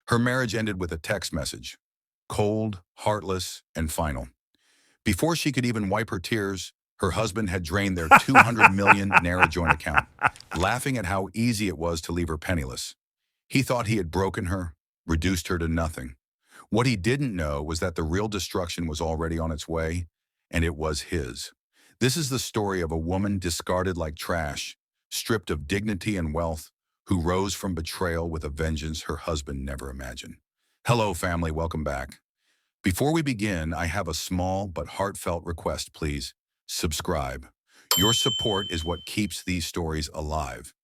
Her marriage ended with a text message, cold, heartless, and final. Before she could even wipe her tears, her husband had drained their 200 million Naira joint account, laughing at how easy it was to leave her penniless. He thought he had broken her, reduced her to nothing. What he didn't know was that the real destruction was already on its way, and it was his. This is the story of a woman discarded like trash, stripped of dignity and wealth, who rose from betrayal with a vengeance her husband never imagined. Hello, family, welcome back. Before we begin, I have a small but heartfelt request, please. Subscribe. Your support is what keeps these stories alive.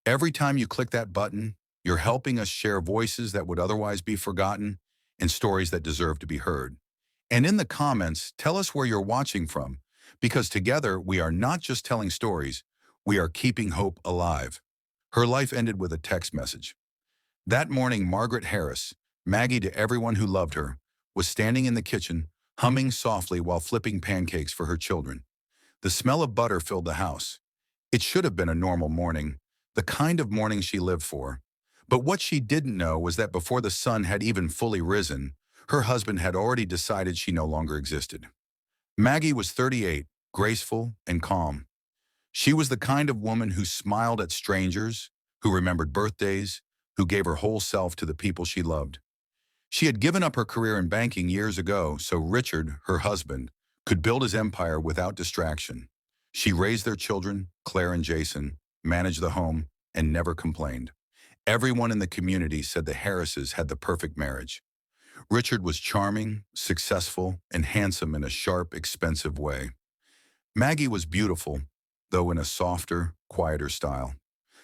Every time you click that button, you're helping us share voices that would otherwise be forgotten and stories that deserve to be heard. And in the comments, tell us where you're watching from, because together we are not just telling stories, we are keeping hope alive. Her life ended with a text message. That morning, Margaret Harris, Maggie to everyone who loved her, was standing in the kitchen, humming softly while flipping pancakes for her children. The smell of butter filled the house. It should have been a normal morning, the kind of morning she lived for. But what she didn't know was that before the sun had even fully risen, her husband had already decided she no longer existed. Maggie was 38, graceful and calm. She was the kind of woman who smiled at strangers, who remembered birthdays, who gave her whole self to the people she loved. She had given up her career in banking years ago so Richard, her husband, could build his empire without distraction. She raised their children, Claire and Jason, managed the home, and never complained. Everyone in the community said the Harrises had the perfect marriage. Richard was charming, successful, and handsome in a sharp, expensive way. Maggie was beautiful, though in a softer, quieter style.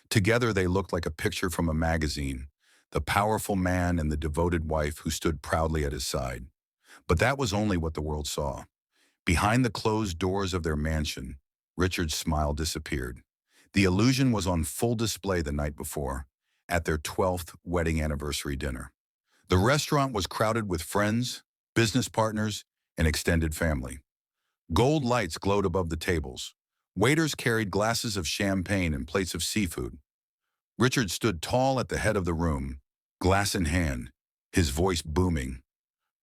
Together they looked like a picture from a magazine, the powerful man and the devoted wife who stood proudly at his side. But that was only what the world saw. Behind the closed doors of their mansion, Richard's smile disappeared. The illusion was on full display the night before, at their 12th wedding anniversary dinner. The restaurant was crowded with friends, business partners, and extended family. Gold lights glowed above the tables. Waiters carried glasses of champagne and plates of seafood. Richard stood tall at the head of the room, glass in hand, his voice booming.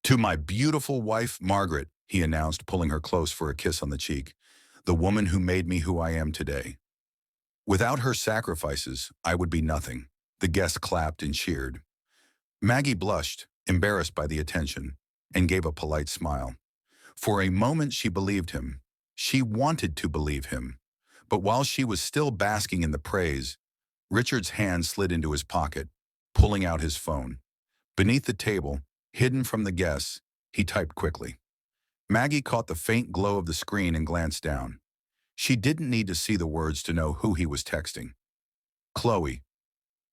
"To my beautiful wife, Margaret," he announced, pulling her close for a kiss on the cheek, "the woman who made me who I am today. Without her sacrifices, I would be nothing." The guests clapped and cheered. Maggie blushed, embarrassed by the attention, and gave a polite smile. For a moment she believed him. She wanted to believe him. But while she was still basking in the praise, Richard's hand slid into his pocket, pulling out his phone. Beneath the table, hidden from the guests, he typed quickly. Maggie caught the faint glow of the screen and glanced down. She didn't need to see the words to know who he was texting. Chloe,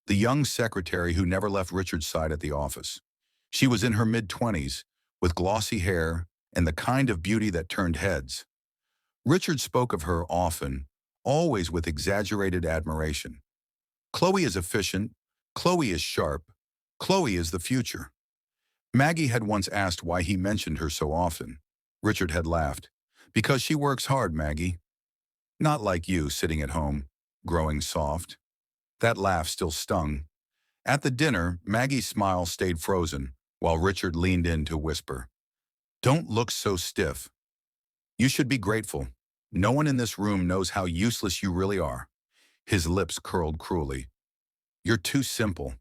the young secretary who never left Richard's side at the office. She was in her mid-20s, with glossy hair and the kind of beauty that turned heads. Richard spoke of her often, always with exaggerated admiration. Chloe is efficient, Chloe is sharp, Chloe is the future. Maggie had once asked why he mentioned her so often. Richard had laughed. "Because she works hard, Maggie. Not like you sitting at home, growing soft." That laugh still stung. At the dinner, Maggie's smile stayed frozen, while Richard leaned in to whisper, "Don't look so stiff. You should be grateful. No one in this room knows how useless you really are." His lips curled cruelly. "You're too simple.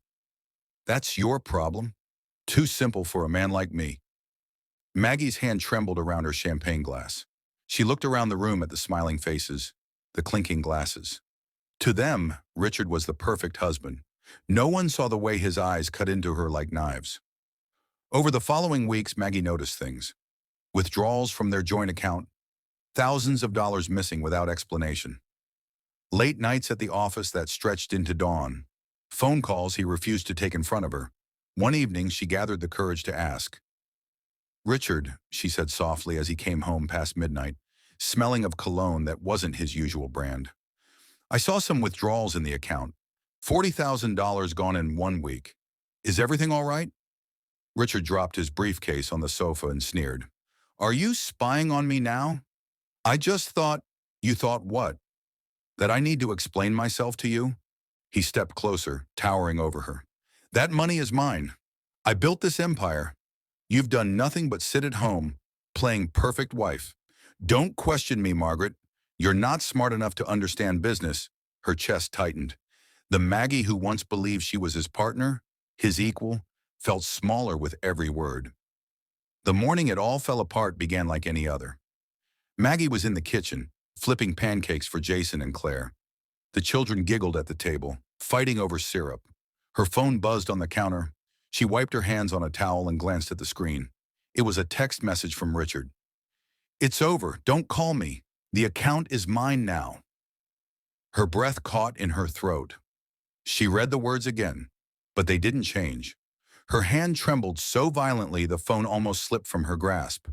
That's your problem. Too simple for a man like me." Maggie's hand trembled around her champagne glass. She looked around the room at the smiling faces, the clinking glasses. To them, Richard was the perfect husband. No one saw the way his eyes cut into her like knives. Over the following weeks, Maggie noticed things. Withdrawals from their joint account, thousands of dollars missing without explanation. Late nights at the office that stretched into dawn. Phone calls he refused to take in front of her. One evening, she gathered the courage to ask. "Richard," she said softly as he came home past midnight, smelling of cologne that wasn't his usual brand. "I saw some withdrawals in the account. $40,000 gone in 1 week. Is everything all right?" Richard dropped his briefcase on the sofa and sneered. "Are you spying on me now? I just thought—" "You thought what? That I need to explain myself to you?" He stepped closer, towering over her. "That money is mine. I built this empire. You've done nothing but sit at home, playing perfect wife. Don't question me, Margaret. You're not smart enough to understand business." Her chest tightened. The Maggie who once believed she was his partner, his equal, felt smaller with every word. The morning it all fell apart began like any other. Maggie was in the kitchen, flipping pancakes for Jason and Claire. The children giggled at the table, fighting over syrup. Her phone buzzed on the counter. She wiped her hands on a towel and glanced at the screen. It was a text message from Richard. "It's over. Don't call me. The account is mine now." Her breath caught in her throat. She read the words again, but they didn't change. Her hand trembled so violently the phone almost slipped from her grasp.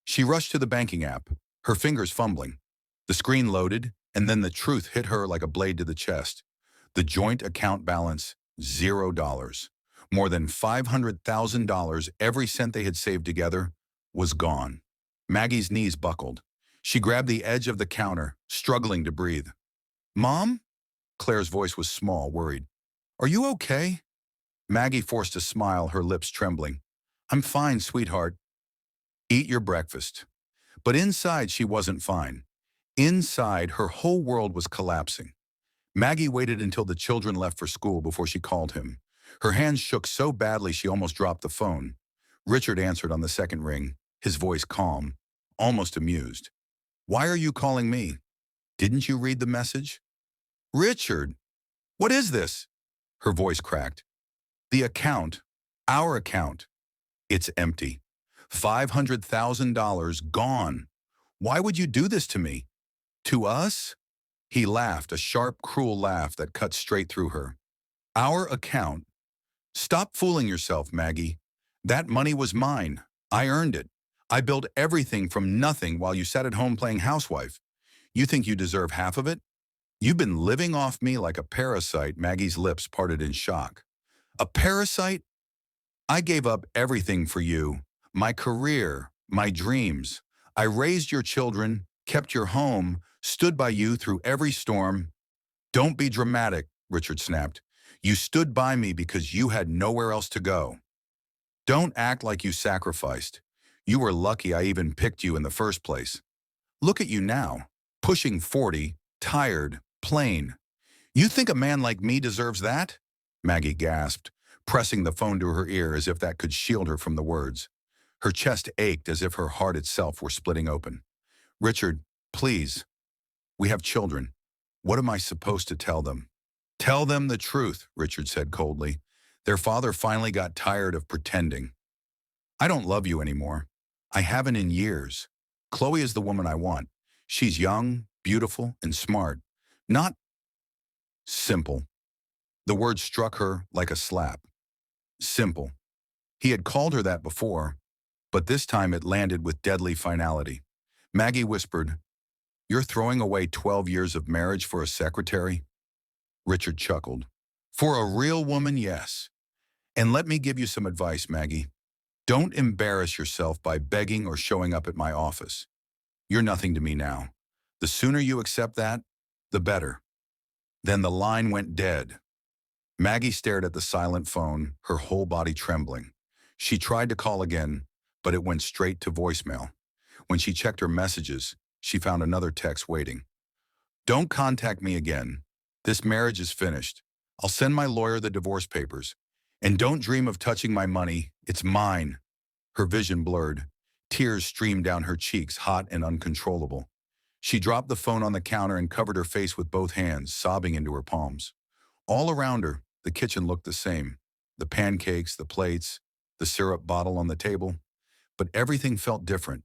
She rushed to the banking app, her fingers fumbling. The screen loaded, and then the truth hit her like a blade to the chest. The joint account balance, $0. More than $500,000, every cent they had saved together, was gone. Maggie's knees buckled. She grabbed the edge of the counter, struggling to breathe. "Mom?" Claire's voice was small, worried. "Are you okay?" Maggie forced a smile, her lips trembling. "I'm fine, sweetheart." "Eat your breakfast." But inside she wasn't fine. Inside, her whole world was collapsing. Maggie waited until the children left for school before she called him. Her hands shook so badly she almost dropped the phone. Richard answered on the second ring, his voice calm, almost amused. "Why are you calling me? Didn't you read the message?" "Richard, what is this?" Her voice cracked. "The account, our account, it's empty. $500,000 gone. Why would you do this to me? To us?" He laughed, a sharp, cruel laugh that cut straight through her. "Our account? Stop fooling yourself, Maggie. That money was mine. I earned it. I built everything from nothing while you sat at home playing housewife. You think you deserve half of it? You've been living off me like a parasite." Maggie's lips parted in shock. "A parasite? I gave up everything for you. My career, my dreams. I raised your children, kept your home, stood by you through every storm." "Don't be dramatic," Richard snapped. "You stood by me because you had nowhere else to go. Don't act like you sacrificed. You were lucky I even picked you in the first place. Look at you now, pushing 40, tired, plain. You think a man like me deserves that?" Maggie gasped, pressing the phone to her ear as if that could shield her from the words. Her chest ached as if her heart itself were splitting open. "Richard, please. We have children. What am I supposed to tell them?" "Tell them the truth," Richard said coldly. Their father finally got tired of pretending. "I don't love you anymore. I haven't in years. Chloe is the woman I want. She's young, beautiful, and smart. Not simple." The word struck her like a slap. Simple. He had called her that before, but this time it landed with deadly finality. Maggie whispered, "You're throwing away 12 years of marriage for a secretary?" Richard chuckled. "For a real woman, yes. And let me give you some advice, Maggie. Don't embarrass yourself by begging or showing up at my office. You're nothing to me now. The sooner you accept that, the better." Then the line went dead. Maggie stared at the silent phone, her whole body trembling. She tried to call again, but it went straight to voicemail. When she checked her messages, she found another text waiting. "Don't contact me again. This marriage is finished. I'll send my lawyer the divorce papers. And don't dream of touching my money. It's mine." Her vision blurred. Tears streamed down her cheeks, hot and uncontrollable. She dropped the phone on the counter and covered her face with both hands, sobbing into her palms. All around her, the kitchen looked the same. The pancakes, the plates, the syrup bottle on the table. But everything felt different.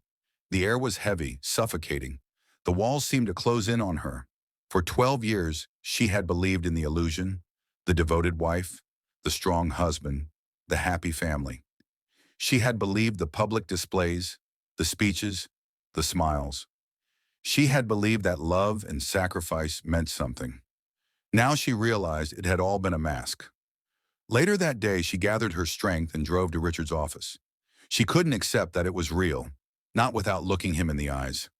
The air was heavy, suffocating. The walls seemed to close in on her. For 12 years, she had believed in the illusion, the devoted wife, the strong husband, the happy family. She had believed the public displays, the speeches, the smiles. She had believed that love and sacrifice meant something. Now she realized it had all been a mask. Later that day, she gathered her strength and drove to Richard's office. She couldn't accept that it was real, not without looking him in the eyes.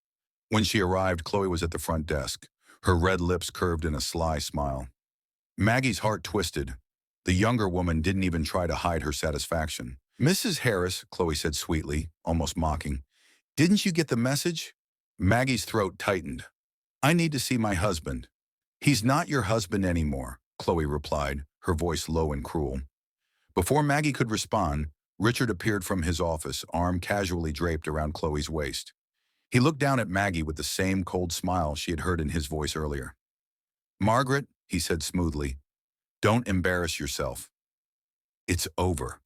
When she arrived, Chloe was at the front desk, her red lips curved in a sly smile. Maggie's heart twisted. The younger woman didn't even try to hide her satisfaction. Mrs. Harris, Chloe said sweetly, almost mocking, didn't you get the message? Maggie's throat tightened. I need to see my husband. He's not your husband anymore, Chloe replied, her voice low and cruel. Before Maggie could respond, Richard appeared from his office, arm casually draped around Chloe's waist. He looked down at Maggie with the same cold smile she had heard in his voice earlier. Margaret, he said smoothly, don't embarrass yourself. It's over.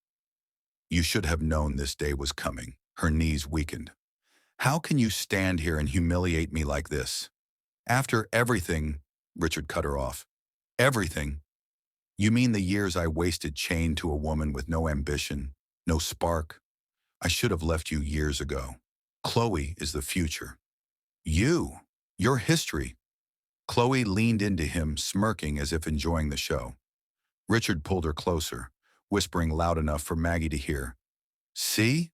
You should have known this day was coming. Her knees weakened. How can you stand here and humiliate me like this? After everything, Richard cut her off. Everything? You mean the years I wasted chained to a woman with no ambition, no spark? I should have left you years ago. Chloe is the future. Your history. Chloe leaned into him, smirking as if enjoying the show. Richard pulled her closer, whispering loud enough for Maggie to hear. See?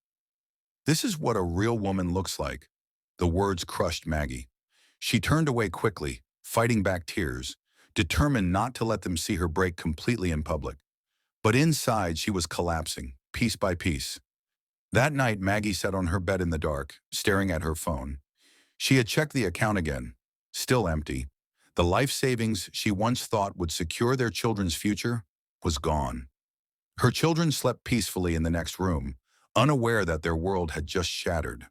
This is what a real woman looks like. The words crushed Maggie. She turned away quickly, fighting back tears, determined not to let them see her break completely in public. But inside, she was collapsing, piece by piece. That night, Maggie sat on her bed in the dark, staring at her phone. She had checked the account again, still empty. The life savings she once thought would secure their children's future was gone. Her children slept peacefully in the next room, unaware that their world had just shattered.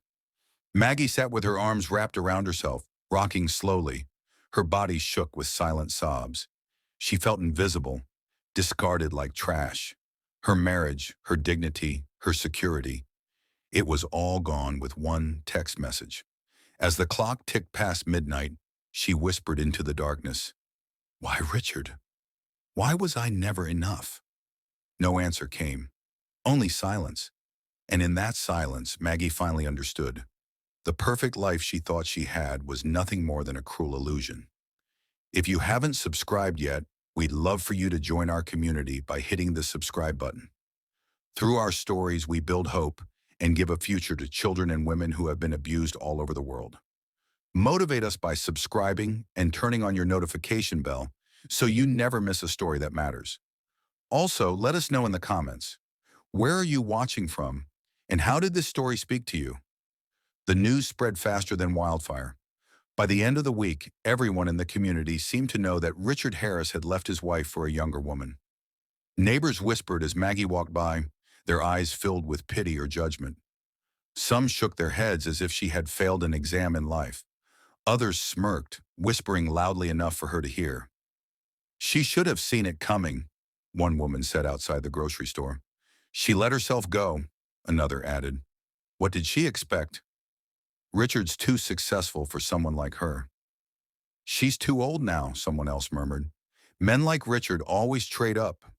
Maggie sat with her arms wrapped around herself, rocking slowly. Her body shook with silent sobs. She felt invisible, discarded like trash. Her marriage, her dignity, her security. It was all gone with one text message. As the clock ticked past midnight, she whispered into the darkness, "Why, Richard? Why was I never enough?" No answer came, only silence. And in that silence, Maggie finally understood. The perfect life she thought she had was nothing more than a cruel illusion. If you haven't subscribed yet, we'd love for you to join our community by hitting the subscribe button. Through our stories, we build hope and give a future to children and women who have been abused all over the world. Motivate us by subscribing and turning on your notification bell so you never miss a story that matters. Also, let us know in the comments, where are you watching from and how did this story speak to you? The news spread faster than wildfire. By the end of the week, everyone in the community seemed to know that Richard Harris had left his wife for a younger woman. Neighbors whispered as Maggie walked by, their eyes filled with pity or judgment. Some shook their heads as if she had failed an exam in life. Others smirked, whispering loudly enough for her to hear. She should have seen it coming, one woman said outside the grocery store. She let herself go, another added. What did she expect? Richard's too successful for someone like her. She's too old now, someone else murmured. Men like Richard always trade up.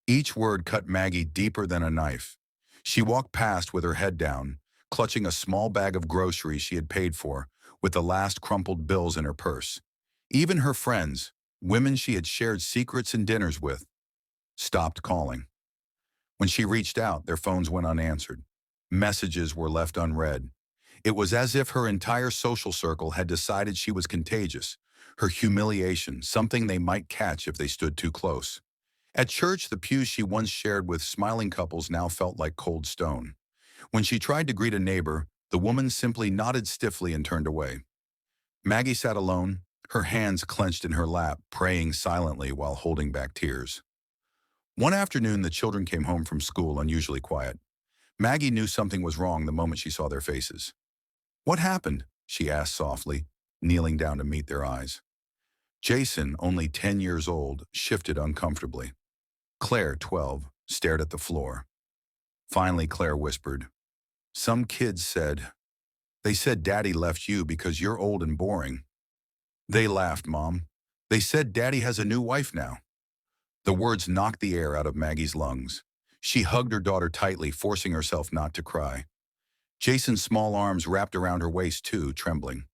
Each word cut Maggie deeper than a knife. She walked past with her head down, clutching a small bag of groceries she had paid for, with the last crumpled bills in her purse. Even her friends, women she had shared secrets and dinners with, stopped calling. When she reached out, their phones went unanswered. Messages were left unread. It was as if her entire social circle had decided she was contagious, her humiliation, something they might catch if they stood too close. At church, the pews she once shared with smiling couples now felt like cold stone. When she tried to greet a neighbor, the woman simply nodded stiffly and turned away. Maggie sat alone, her hands clenched in her lap, praying silently while holding back tears. One afternoon, the children came home from school unusually quiet. Maggie knew something was wrong the moment she saw their faces. What happened? She asked softly, kneeling down to meet their eyes. Jason, only 10 years old, shifted uncomfortably. Claire, 12, stared at the floor. Finally, Claire whispered, "Some kids said, they said Daddy left you because you're old and boring." They laughed, Mom. They said Daddy has a new wife now. The words knocked the air out of Maggie's lungs. She hugged her daughter tightly, forcing herself not to cry. Jason's small arms wrapped around her waist too, trembling.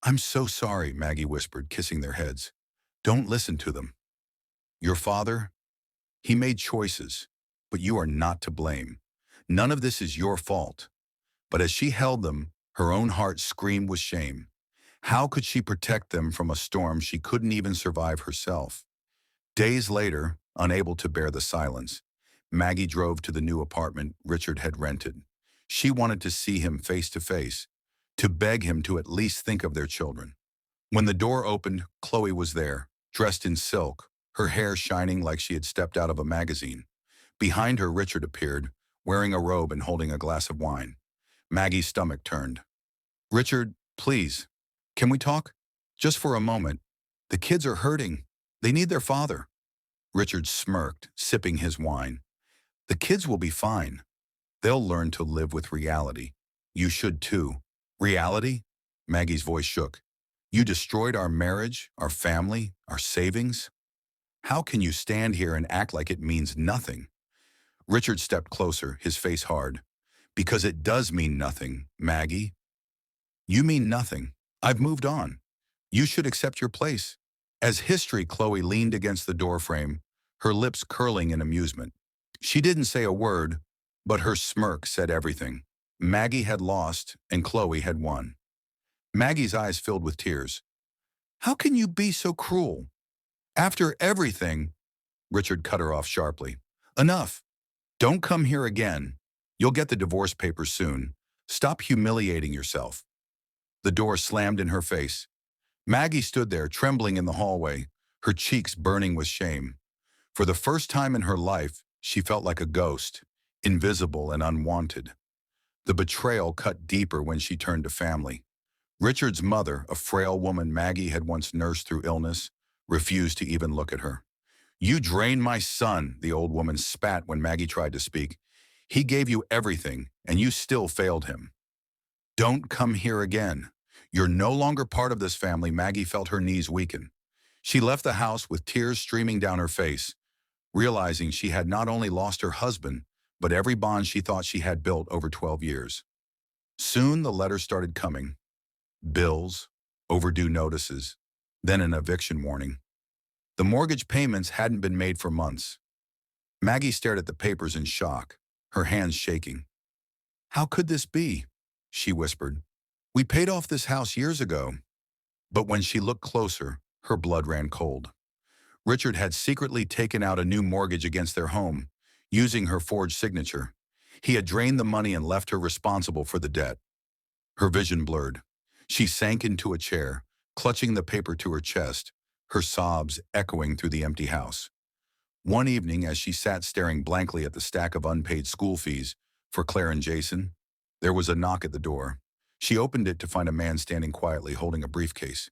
"I'm so sorry," Maggie whispered, kissing their heads. "Don't listen to them. Your father, he made choices, but you are not to blame. None of this is your fault." But as she held them, her own heart screamed with shame. How could she protect them from a storm she couldn't even survive herself? Days later, Unable to bear the silence, Maggie drove to the new apartment Richard had rented. She wanted to see him face to face, to beg him to at least think of their children. When the door opened, Chloe was there, dressed in silk, her hair shining like she had stepped out of a magazine. Behind her, Richard appeared, wearing a robe and holding a glass of wine. Maggie's stomach turned. "Richard, please, can we talk? Just for a moment. The kids are hurting. They need their father." Richard smirked, sipping his wine. "The kids will be fine. They'll learn to live with reality. You should too." "Reality?" Maggie's voice shook. "You destroyed our marriage, our family, our savings. How can you stand here and act like it means nothing?" Richard stepped closer, his face hard. "Because it does mean nothing, Maggie. You mean nothing. I've moved on. You should accept your place." As history, Chloe leaned against the doorframe, her lips curling in amusement. She didn't say a word, but her smirk said everything. Maggie had lost, and Chloe had won. Maggie's eyes filled with tears. "How can you be so cruel? After everything—" Richard cut her off sharply. "Enough. Don't come here again. You'll get the divorce papers soon. Stop humiliating yourself." The door slammed in her face. Maggie stood there, trembling in the hallway, her cheeks burning with shame. For the first time in her life, she felt like a ghost, invisible and unwanted. The betrayal cut deeper when she turned to family. Richard's mother, a frail woman Maggie had once nursed through illness, refused to even look at her. "You drained my son," the old woman spat when Maggie tried to speak. "He gave you everything, and you still failed him. Don't come here again. You're no longer part of this family." Maggie felt her knees weaken. She left the house with tears streaming down her face, realizing she had not only lost her husband, but every bond she thought she had built over 12 years. Soon the letters started coming. Bills, overdue notices, then an eviction warning. The mortgage payments hadn't been made for months. Maggie stared at the papers in shock, her hands shaking. "How could this be?" she whispered. "We paid off this house years ago." But when she looked closer, her blood ran cold. Richard had secretly taken out a new mortgage against their home, using her forged signature. He had drained the money and left her responsible for the debt. Her vision blurred. She sank into a chair, clutching the paper to her chest, her sobs echoing through the empty house. One evening, as she sat staring blankly at the stack of unpaid school fees for Claire and Jason, there was a knock at the door. She opened it to find a man standing quietly holding a briefcase.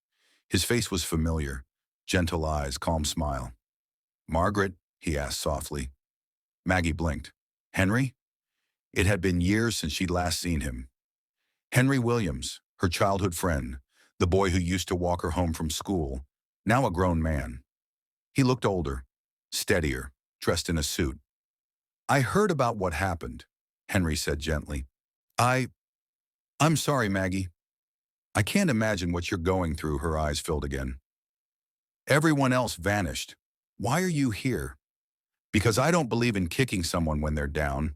His face was familiar, gentle eyes, calm smile. "Margaret?" he asked softly. Maggie blinked. "Henry?" It had been years since she'd last seen him. Henry Williams, her childhood friend, the boy who used to walk her home from school, now a grown man. He looked older, steadier, dressed in a suit. "I heard about what happened," Henry said gently. I'm sorry, Maggie. I can't imagine what you're going through." Her eyes filled again. "Everyone else vanished. Why are you here?" "Because I don't believe in kicking someone when they're down."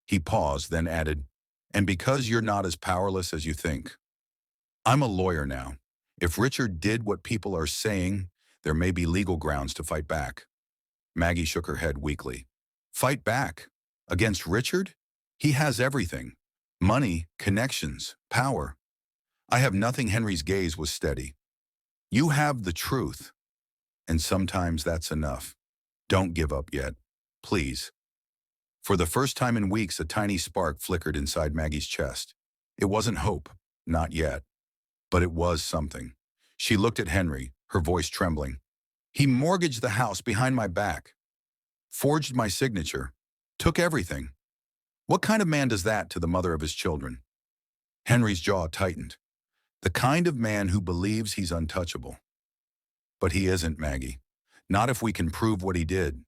He paused, then added, "And because you're not as powerless as you think. I'm a lawyer now. If Richard did what people are saying, there may be legal grounds to fight back." Maggie shook her head weakly. "Fight back? Against Richard? He has everything. Money, connections, power. I have nothing." Henry's gaze was steady. "You have the truth. And sometimes that's enough. Don't give up yet. Please." For the first time in weeks, a tiny spark flickered inside Maggie's chest. It wasn't hope, not yet. But it was something. She looked at Henry, her voice trembling. "He mortgaged the house behind my back. Forged my signature. Took everything. What kind of man does that to the mother of his children?" Henry's jaw tightened. "The kind of man who believes he's untouchable." "But he isn't, Maggie. Not if we can prove what he did."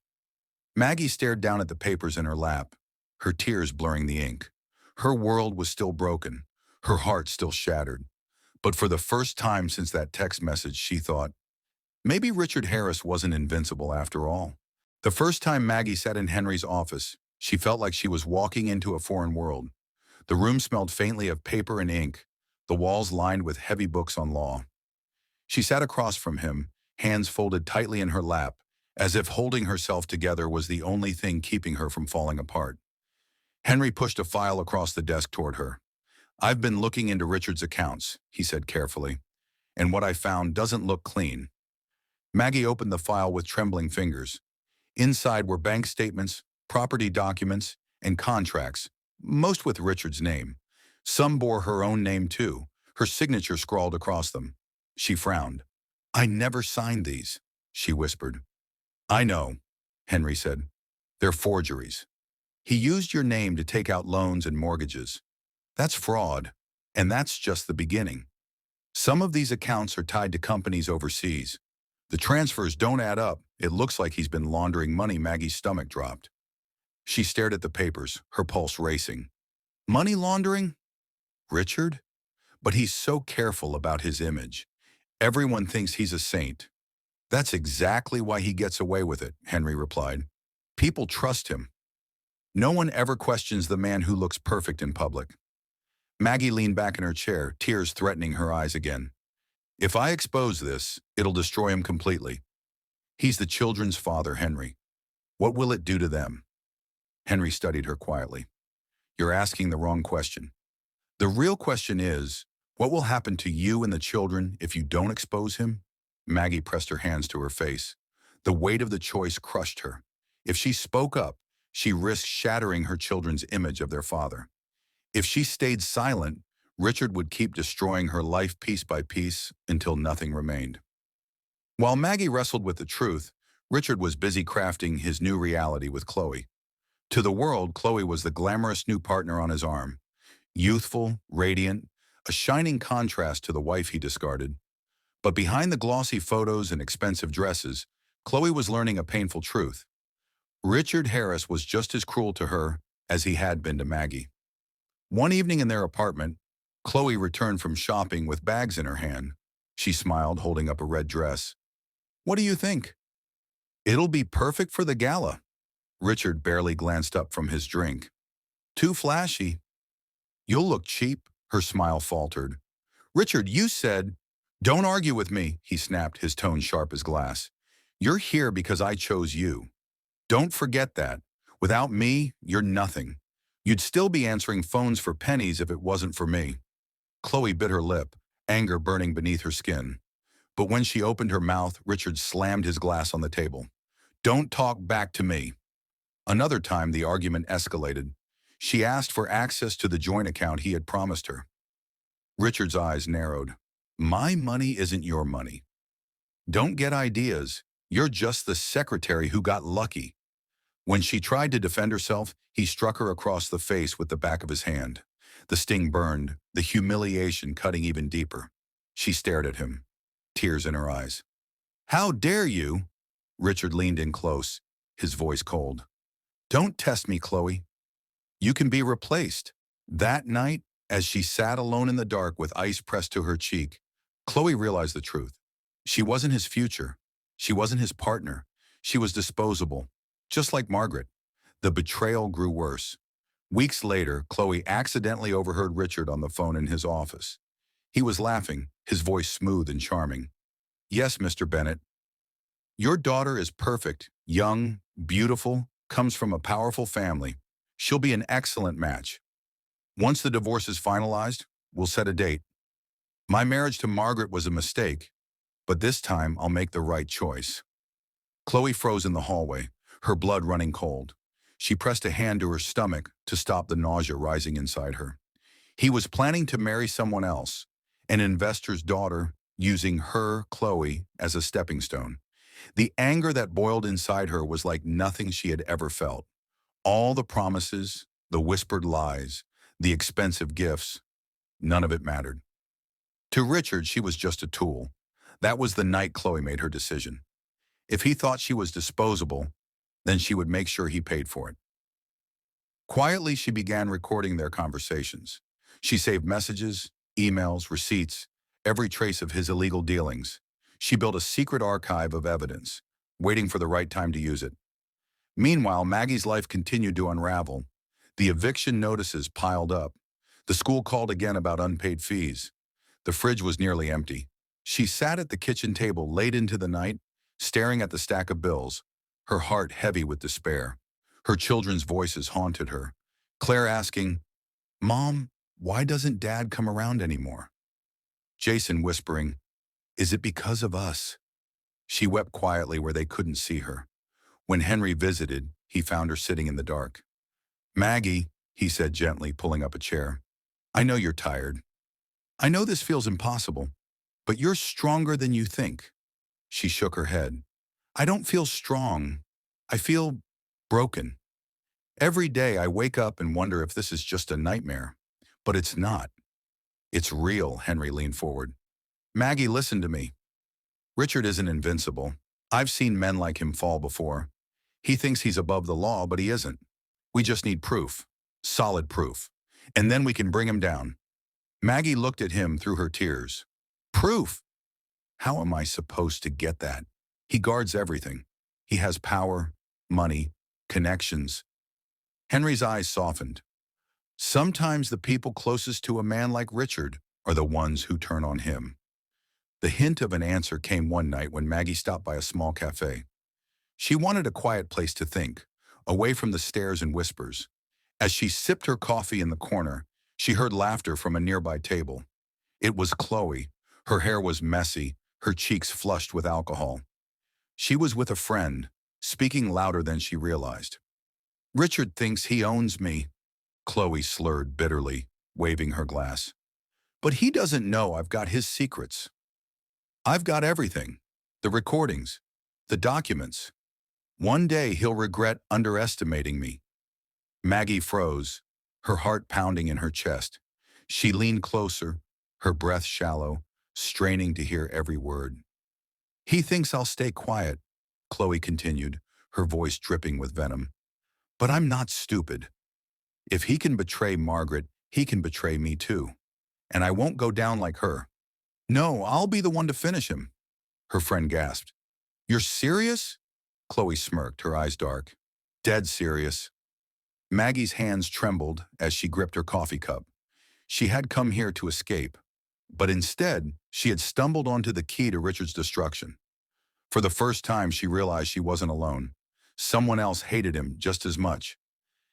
Maggie stared down at the papers in her lap, her tears blurring the ink. Her world was still broken, her heart still shattered. But for the first time since that text message, she thought, maybe Richard Harris wasn't invincible after all. The first time Maggie sat in Henry's office, she felt like she was walking into a foreign world. The room smelled faintly of paper and ink, the walls lined with heavy books on law. She sat across from him, hands folded tightly in her lap, as if holding herself together was the only thing keeping her from falling apart. Henry pushed a file across the desk toward her. "I've been looking into Richard's accounts," he said carefully, "and what I found doesn't look clean." Maggie opened the file with trembling fingers. Inside were bank statements, property documents, and contracts, most with Richard's name. Some bore her own name too, her signature scrawled across them. She frowned. "I never signed these," she whispered. "I know," Henry said. "They're forgeries. He used your name to take out loans and mortgages. That's fraud, and that's just the beginning. Some of these accounts are tied to companies overseas. The transfers don't add up. It looks like he's been laundering money." Maggie's stomach dropped. She stared at the papers, her pulse racing. Money laundering? Richard? But he's so careful about his image. Everyone thinks he's a saint. "That's exactly why he gets away with it," Henry replied. "People trust him. No one ever questions the man who looks perfect in public." Maggie leaned back in her chair, tears threatening her eyes again. "If I expose this, it'll destroy him completely. He's the children's father, Henry. What will it do to them?" Henry studied her quietly. "You're asking the wrong question. The real question is, what will happen to you and the children if you don't expose him?" Maggie pressed her hands to her face. The weight of the choice crushed her. If she spoke up, she risked shattering her children's image of their father. If she stayed silent, Richard would keep destroying her life piece by piece until nothing remained. While Maggie wrestled with the truth, Richard was busy crafting his new reality with Chloe. To the world, Chloe was the glamorous new partner on his arm. Youthful, radiant, a shining contrast to the wife he discarded. But behind the glossy photos and expensive dresses, Chloe was learning a painful truth. Richard Harris was just as cruel to her as he had been to Maggie. One evening in their apartment, Chloe returned from shopping with bags in her hand. She smiled, holding up a red dress. "What do you think?" "It'll be perfect for the gala." Richard barely glanced up from his drink. "Too flashy." "You'll look cheap," her smile faltered. "Richard, you said—" "Don't argue with me," he snapped, his tone sharp as glass. "You're here because I chose you. Don't forget that. Without me, you're nothing. You'd still be answering phones for pennies if it wasn't for me." Chloe bit her lip, anger burning beneath her skin. But when she opened her mouth, Richard slammed his glass on the table. "Don't talk back to me." Another time, the argument escalated. She asked for access to the joint account he had promised her. Richard's eyes narrowed. "My money isn't your money. Don't get ideas. You're just the secretary who got lucky." When she tried to defend herself, he struck her across the face with the back of his hand. The sting burned, the humiliation cutting even deeper. She stared at him, tears in her eyes. "How dare you?" Richard leaned in close, his voice cold. "Don't test me, Chloe. You can be replaced." That night, as she sat alone in the dark with ice pressed to her cheek, Chloe realized the truth. She wasn't his future. She wasn't his partner. She was disposable, just like Margaret. The betrayal grew worse. Weeks later, Chloe accidentally overheard Richard on the phone in his office. He was laughing, his voice smooth and charming. "Yes, Mr. Bennett. Your daughter is perfect, young, beautiful, comes from a powerful family. She'll be an excellent match. Once the divorce is finalized, we'll set a date. My marriage to Margaret was a mistake, but this time I'll make the right choice." Chloe froze in the hallway, her blood running cold. She pressed a hand to her stomach to stop the nausea rising inside her. He was planning to marry someone else, an investor's daughter, using her, Chloe, as a stepping stone. The anger that boiled inside her was like nothing she had ever felt. All the promises, the whispered lies, the expensive gifts, none of it mattered. To Richard, she was just a tool. That was the night Chloe made her decision. If he thought she was disposable, then she would make sure he paid for it. Quietly, she began recording their conversations. She saved messages, emails, receipts, every trace of his illegal dealings. She built a secret archive of evidence, waiting for the right time to use it. Meanwhile, Maggie's life continued to unravel. The eviction notices piled up. The school called again about unpaid fees. The fridge was nearly empty. She sat at the kitchen table late into the night, staring at the stack of bills, her heart heavy with despair. Her children's voices haunted her. Claire asking, "Mom, why doesn't Dad come around anymore?" Jason whispering, "Is it because of us?" She wept quietly where they couldn't see her. When Henry visited, he found her sitting in the dark. "Maggie," he said gently, pulling up a chair, "I know you're tired. I know this feels impossible, but you're stronger than you think." She shook her head. "I don't feel strong. I feel broken. Every day I wake up and wonder if this is just a nightmare. But it's not. It's real." Henry leaned forward. "Maggie, listen to me. Richard isn't invincible. I've seen men like him fall before. He thinks he's above the law, but he isn't. We just need proof. Solid proof. And then we can bring him down." Maggie looked at him through her tears. "Proof? How am I supposed to get that? He guards everything. He has power, money, connections." Henry's eyes softened. "Sometimes the people closest to a man like Richard are the ones who turn on him." The hint of an answer came one night when Maggie stopped by a small cafe. She wanted a quiet place to think, away from the stares and whispers. As she sipped her coffee in the corner, she heard laughter from a nearby table. It was Chloe. Her hair was messy, her cheeks flushed with alcohol. She was with a friend, speaking louder than she realized. "Richard thinks he owns me," Chloe slurred bitterly, waving her glass. "But he doesn't know I've got his secrets. I've got everything. The recordings, the documents. One day he'll regret underestimating me." Maggie froze, her heart pounding in her chest. She leaned closer, her breath shallow, straining to hear every word. "He thinks I'll stay quiet," Chloe continued, her voice dripping with venom. "But I'm not stupid. If he can betray Margaret, he can betray me too. And I won't go down like her. No, I'll be the one to finish him." Her friend gasped. "You're serious?" Chloe smirked, her eyes dark. "Dead serious." Maggie's hands trembled as she gripped her coffee cup. She had come here to escape, but instead, she had stumbled onto the key to Richard's destruction. For the first time, she realized she wasn't alone. Someone else hated him just as much.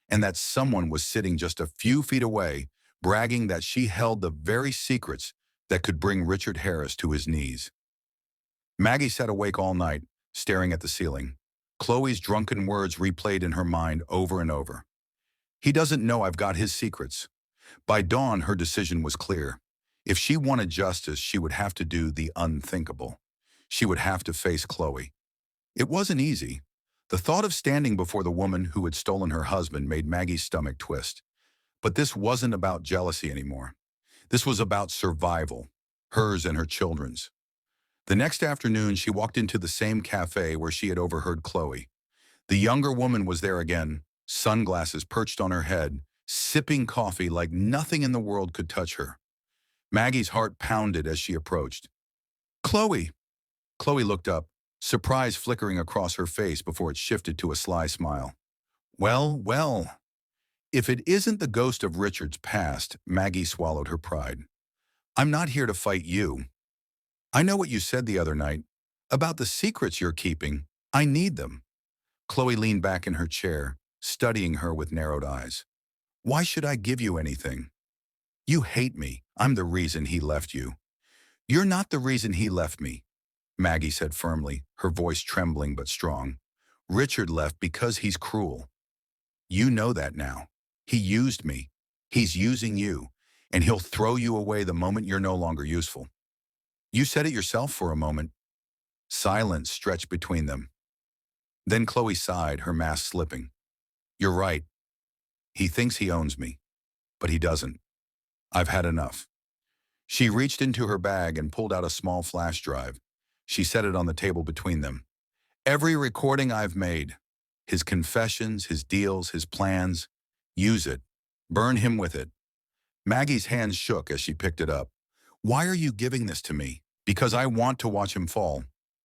And that someone was sitting just a few feet away, bragging that she held the very secrets that could bring Richard Harris to his knees. Maggie sat awake all night, staring at the ceiling. Chloe's drunken words replayed in her mind over and over. "He doesn't know I've got his secrets." By dawn, her decision was clear. If she wanted justice, she would have to do the unthinkable. She would have to face Chloe. It wasn't easy. The thought of standing before the woman who had stolen her husband made Maggie's stomach twist. But this wasn't about jealousy anymore. This was about survival, hers and her children's. The next afternoon, she walked into the same cafe where she had overheard Chloe. The younger woman was there again, sunglasses perched on her head, sipping coffee like nothing in the world could touch her. Maggie's heart pounded as she approached. "Chloe!" Chloe looked up, surprise flickering across her face before it shifted to a sly smile. "Well, well." If it isn't the ghost of Richard's past, Maggie swallowed her pride. "I'm not here to fight you. I know what you said the other night. About the secrets you're keeping. I need them." Chloe leaned back in her chair, studying her with narrowed eyes. "Why should I give you anything? You hate me. I'm the reason he left you." "You're not the reason he left me," Maggie said firmly, her voice trembling but strong. "Richard left because he's cruel. You know that now. He used me. He's using you, and he'll throw you away the moment you're no longer useful." "You said it yourself for a moment." Silence stretched between them. Then Chloe sighed, her mask slipping. "You're right. He thinks he owns me, but he doesn't. I've had enough." She reached into her bag and pulled out a small flash drive. She set it on the table between them. "Every recording I've made, his confessions, his deals, his plans, use it. Burn him with it." Maggie's hands shook as she picked it up. "Why are you giving this to me?" "Because I want to watch him fall,"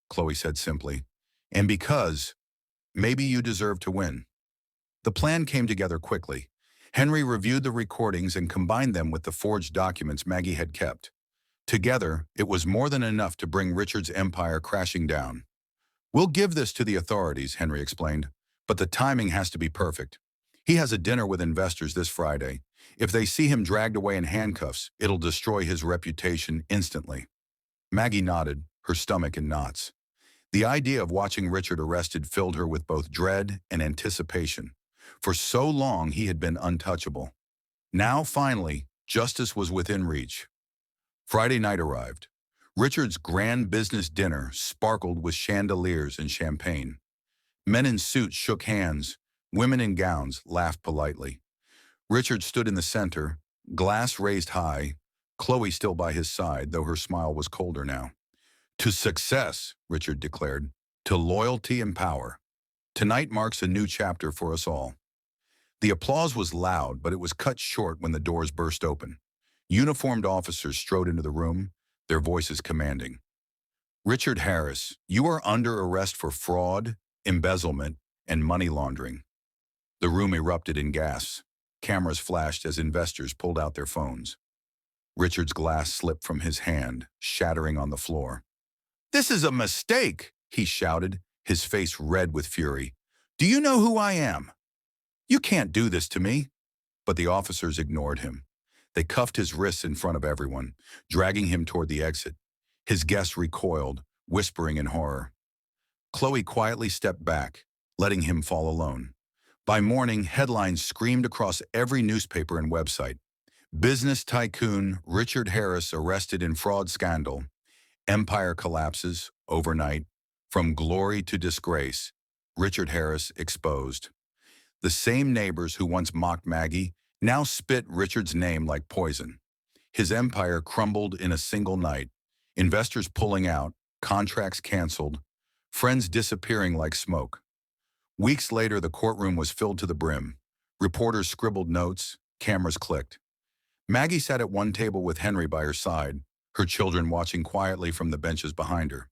Chloe said simply. "And because maybe you deserve to win." The plan came together quickly. Henry reviewed the recordings and combined them with the forged documents Maggie had kept. Together, it was more than enough to bring Richard's empire crashing down. "We'll give this to the authorities," Henry explained, "but the timing has to be perfect. He has a dinner with investors this Friday. If they see him dragged away in handcuffs, it'll destroy his reputation instantly." Maggie nodded, her stomach in knots. The idea of watching Richard arrested filled her with both dread and anticipation. For so long he had been untouchable. Now, finally, justice was within reach. Friday night arrived. Richard's grand business dinner sparkled with chandeliers and champagne. Men in suits shook hands. Women in gowns laughed politely. Richard stood in the center, glass raised high, Chloe still by his side, though her smile was colder now. "To success," Richard declared, "to loyalty and power. Tonight marks a new chapter for us all." The applause was loud, but it was cut short when the doors burst open. Uniformed officers strode into the room, their voices commanding. "Richard Harris, you are under arrest for fraud, embezzlement, and money laundering." The room erupted in gasps. Cameras flashed as investors pulled out their phones. Richard's glass slipped from his hand, shattering on the floor. "This is a mistake," he shouted, his face red with fury. "Do you know who I am? You can't do this to me." But the officers ignored him. They cuffed his wrists in front of everyone, dragging him toward the exit. His guests recoiled, whispering in horror. Chloe quietly stepped back, letting him fall alone. By morning, headlines screamed across every newspaper and website. "Business tycoon Richard Harris arrested in fraud scandal. Empire collapses overnight. From glory to disgrace. Richard Harris exposed." The same neighbors who once mocked Maggie now spit Richard's name like poison. His empire crumbled in a single night. Investors pulling out, contracts canceled, friends disappearing like smoke. Weeks later, the courtroom was filled to the brim. Reporters scribbled notes, cameras clicked. Maggie sat at one table with Henry by her side, her children watching quietly from the benches behind her.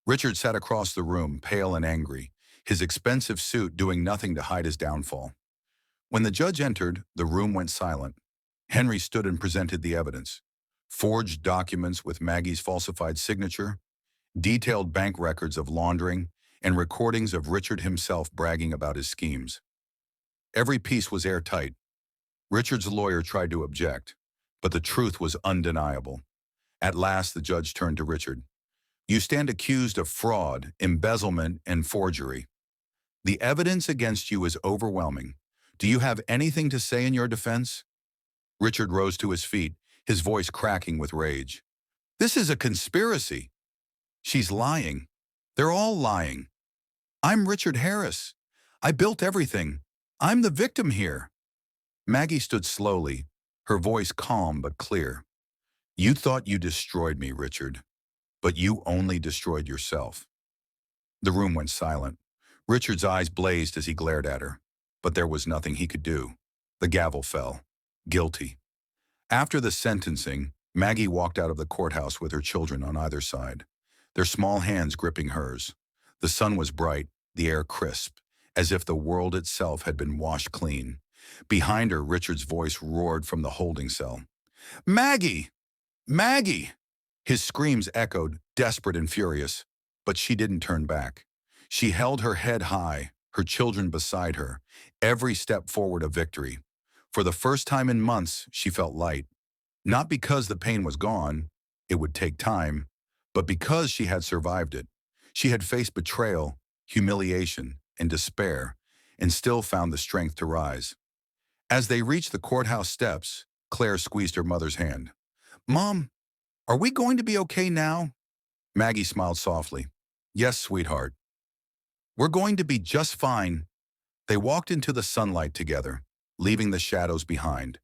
Richard sat across the room, pale and angry, his expensive suit doing nothing to hide his downfall. When the judge entered, the room went silent. Henry stood and presented the evidence. Forged documents with Maggie's falsified signature, detailed bank records of laundering, and recordings of Richard himself bragging about his schemes. Every piece was airtight. Richard's lawyer tried to object, but the truth was undeniable. At last, the judge turned to Richard. "You stand accused of fraud, embezzlement, and forgery. The evidence against you is overwhelming. Do you have anything to say in your defense?" Richard rose to his feet, his voice cracking with rage. "This is a conspiracy. She's lying. They're all lying. I'm Richard Harris. I built everything. I'm the victim here." Maggie stood slowly, her voice calm but clear. "You thought you destroyed me, Richard, but you only destroyed yourself." The room went silent. Richard's eyes blazed as he glared at her, but there was nothing he could do. The gavel fell. Guilty. After the sentencing, Maggie walked out of the courthouse with her children on either side, their small hands gripping hers. The sun was bright, the air crisp, as if the world itself had been washed clean. Behind her, Richard's voice roared from the holding cell. "Maggie! Maggie!" His screams echoed, desperate and furious, but she didn't turn back. She held her head high, her children beside her, every step forward a victory. For the first time in months, she felt light. Not because the pain was gone, it would take time, but because she had survived it. She had faced betrayal, humiliation, and despair, and still found the strength to rise. As they reached the courthouse steps, Claire squeezed her mother's hand. "Mom, are we going to be okay now?" Maggie smiled softly. "Yes, sweetheart. We're going to be just fine." They walked into the sunlight together, leaving the shadows behind.